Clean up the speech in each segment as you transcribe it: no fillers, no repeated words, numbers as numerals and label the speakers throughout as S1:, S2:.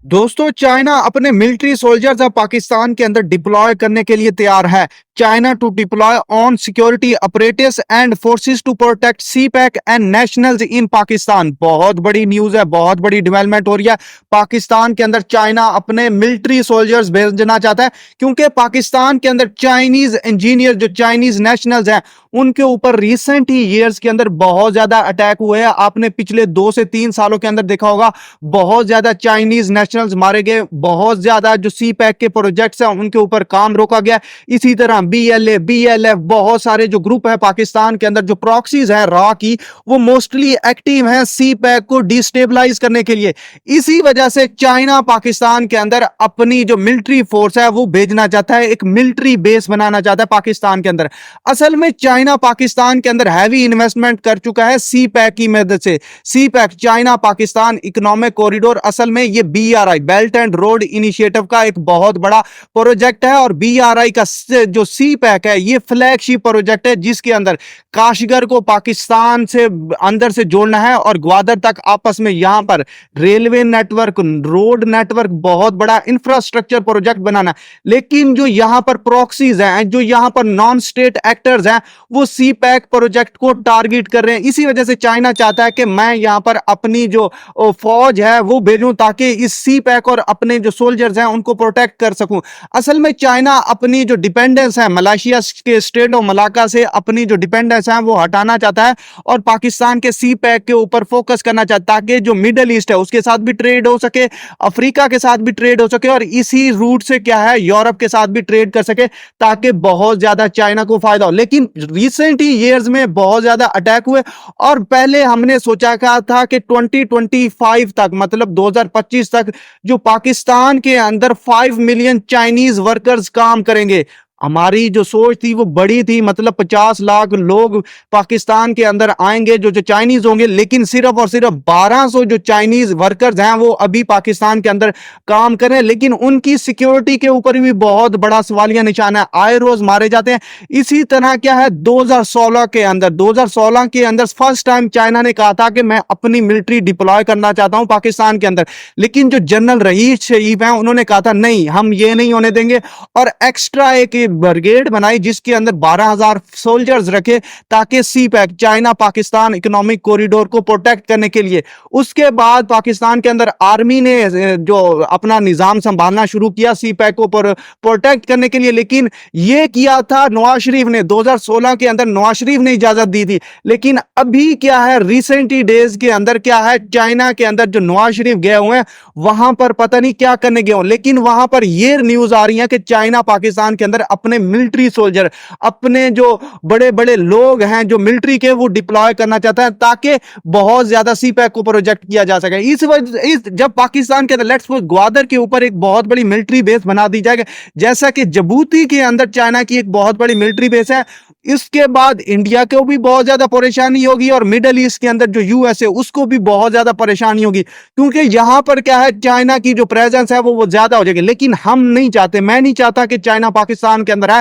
S1: दोस्तों, चाइना अपने military soldiers अब पाकिस्तान के अंदर डिप्लॉय करने के लिए तैयार है। China to deploy on security operatives and forces to protect CPEC and nationals in Pakistan. बहुत बड़ी न्यूज है, बहुत बड़ी डेवलपमेंट हो रही है। पाकिस्तान के अंदर चाइना अपने मिलिट्री सोल्जर्स भेजना चाहता है क्योंकि पाकिस्तान के अंदर चाइनीज इंजीनियर, जो चाइनीज नेशनल्स हैं, उनके ऊपर रिसेंट ही ईयर्स के अंदर बहुत ज्यादा अटैक हुए हैं। आपने पिछले 2 से 3 सालों के अंदर देखा होगा, बहुत ज्यादा चाइनीज नेशनल्स मारे गए, बहुत ज्यादा जो सी पैक के प्रोजेक्ट्स हैं उनके ऊपर काम रोका गया। इसी तरह बीएलए, बीएलएफ, बहुत सारे जो ग्रुप है पाकिस्तान के अंदर, जो प्रॉक्सीज है रॉ की, वो मोस्टली एक्टिव हैं सी पैक को डिस्टेबलाइज करने के लिए। इसी वजह से चाइना पाकिस्तान के अंदर अपनी जो मिलिट्री फोर्स है वो भेजना चाहता है, एक मिलिट्री बेस बनाना चाहता है पाकिस्तान के अंदर। असल में चाइना पाकिस्तान के अंदर हैवी इन्वेस्टमेंट कर चुका है सी पैक की मदद से। CPEC, China Pakistan economic corridor, असल में ये BRI, belt and road initiative का एक बहुत बड़ा प्रोजेक्ट है। और बीआरआई का जो सी पैक है ये फ्लैगशिप प्रोजेक्ट है, जिसके अंदर काशगर को पाकिस्तान से अंदर से जोड़ना है और ग्वादर तक आपस में यहां पर रेलवे नेटवर्क, रोड नेटवर्क, बहुत बड़ा इंफ्रास्ट्रक्चर प्रोजेक्ट बनाना है। लेकिन जो यहां पर प्रॉक्सीज हैं, जो यहां पर नॉन स्टेट एक्टर्स हैं, वो सी पैक प्रोजेक्ट को टारगेट कर रहे हैं। इसी वजह से चाइना चाहता है कि मैं यहां पर अपनी जो फौज है वो भेजूं ताकि इस सी पैक और अपने जो सोल्जर्स हैं उनको प्रोटेक्ट कर सकूं। असल में चाइना अपनी जो डिपेंडेंस है मलेशिया के स्टेट ऑफ मलाका से, अपनी जो डिपेंडेंस है वो हटाना चाहता है और पाकिस्तान के सी पैक के ऊपर फोकस करना चाहता है ताकि जो मिडल ईस्ट है उसके साथ भी ट्रेड हो सके, अफ्रीका के साथ भी ट्रेड हो सके और इसी रूट से क्या है यूरोप के साथ भी ट्रेड कर सके, ताकि बहुत ज्यादा चाइना को फायदा हो। लेकिन रिसेंट ही ईयर्स में बहुत ज्यादा अटैक हुए और पहले हमने सोचा था कि 2025 तक, मतलब 2025 तक, जो पाकिस्तान के अंदर 5 मिलियन चाइनीज वर्कर्स काम करेंगे। हमारी जो सोच थी वो बड़ी थी, मतलब 50 लाख लोग पाकिस्तान के अंदर आएंगे जो जो चाइनीज होंगे। लेकिन सिर्फ और सिर्फ 1200 जो चाइनीज वर्कर्स हैं वो अभी पाकिस्तान के अंदर काम कर रहे हैं। लेकिन उनकी सिक्योरिटी के ऊपर भी बहुत बड़ा सवालिया निशान है, आए रोज मारे जाते हैं। इसी तरह क्या है, 2016 के अंदर फर्स्ट टाइम चाइना ने कहा था कि मैं अपनी मिलिट्री डिप्लॉय करना चाहता हूं पाकिस्तान के अंदर। लेकिन जो जनरल रईस शरीफ हैं उन्होंने कहा था नहीं, हम ये नहीं होने देंगे, और एक्स्ट्रा एक ब्रिगेड बनाई जिसके अंदर 12,000 सोल्जर्स रखे ताकि CPEC, China Pakistan economic corridor को प्रोटेक्ट करने के लिए। उसके बाद पाकिस्तान के अंदर आर्मी ने जो अपना निजाम संभालना शुरू किया सी पैक को प्रोटेक्ट करने के लिए। लेकिन यह किया था नवाज शरीफ ने, 2016 के अंदर नवाज शरीफ ने इजाजत दी थी। लेकिन अभी क्या है, रिसेंट डेज के अंदर क्या है, चाइना के अंदर जो नवाज शरीफ गए हुए हैं वहां पर पता नहीं क्या करने गए हो। लेकिन वहां पर यह न्यूज आ रही है कि चाइना पाकिस्तान के अंदर अपने मिलिट्री सोल्जर, अपने जो बड़े बड़े लोग हैं जो मिलिट्री के, वो डिप्लॉय करना चाहता है ताकि बहुत ज्यादा सी पैक को प्रोजेक्ट किया जा सके। इस वजह जब पाकिस्तान के अंदर लेट्स सपोज ग्वादर के ऊपर एक बहुत बड़ी मिलिट्री बेस बना दी जाएगी, जैसा कि जिबूती के अंदर चाइना की एक बहुत बड़ी मिलिट्री बेस है, इसके बाद इंडिया को भी बहुत ज्यादा परेशानी होगी और मिडल ईस्ट के अंदर जो यूएस है उसको भी बहुत ज्यादा परेशानी होगी, क्योंकि यहां पर क्या है, चाइना की जो प्रेजेंस है वो ज्यादा हो जाएगी। लेकिन हम नहीं चाहते, मैं नहीं चाहता कि चाइना पाकिस्तान के अंदर है।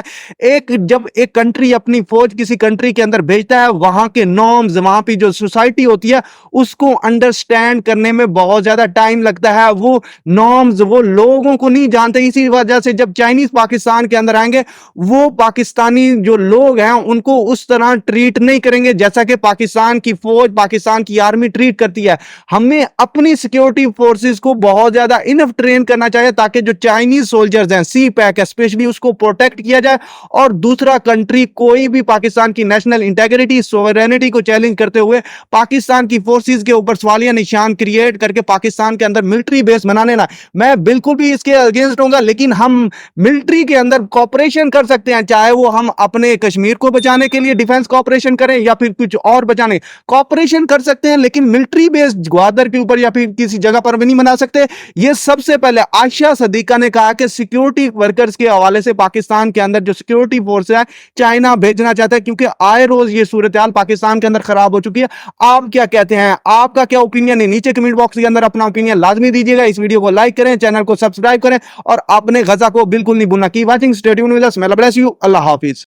S1: जब एक कंट्री अपनी फौज किसी कंट्री के अंदर भेजता है, वहां के नॉर्म्स, वहां की जो सोसाइटी होती है उसको अंडरस्टैंड करने में बहुत ज्यादा टाइम लगता है। वो नॉर्म्स वो लोगों को नहीं जानते। इसी वजह से जब चाइनीज पाकिस्तान के अंदर आएंगे, वो पाकिस्तानी जो लोग हैं उनको उस तरह ट्रीट नहीं करेंगे जैसा कि पाकिस्तान की फौज, पाकिस्तान की आर्मी ट्रीट करती है। हमें अपनी सिक्योरिटी फोर्सेस को बहुत ज्यादा इनफ ट्रेन करना चाहिए ताकि जो चाइनीज सोल्जर्स हैं, सी पैक स्पेशली, उसको प्रोटेक्ट किया जाए। और दूसरा कंट्री कोई भी पाकिस्तान की नेशनल इंटेग्रिटी, सोवरेनिटी को चैलेंज करते हुए पाकिस्तान की फोर्सेस के ऊपर सवालिया निशान क्रिएट करके पाकिस्तान के अंदर मिलिट्री बेस बना लेना, मैं बिल्कुल भी इसके अगेंस्ट हूं। लेकिन हम मिलिट्री के अंदर कॉपरेशन कर सकते हैं, चाहे वो हम अपने कश्मीर को बचाने के लिए डिफेंस कॉपरेशन करें या फिर कुछ और बचाने कॉपरेशन कर सकते हैं। लेकिन मिलिट्री बेस ग्वादर के ऊपर या फिर किसी जगह पर भी नहीं बना सकते। यह सबसे पहले आयशा सदीका ने कहा कि सिक्योरिटी वर्कर्स के हवाले से पाकिस्तान के अंदर जो सिक्योरिटी फोर्स है चाइना भेजना चाहता है, क्योंकि आए रोज ये सूरत हाल पाकिस्तान के अंदर खराब हो चुकी है। आप क्या कहते हैं, आपका क्या ओपिनियन है? नीचे कमेंट बॉक्स के अंदर अपना ओपिनियन लाजमी दीजिएगा। इस वीडियो को लाइक करें, चैनल को सब्सक्राइब करें और अपने गजा को बिल्कुल नहीं भूलना। Keep watching, stay tuned with us. may Allah bless you। Allah Hafiz.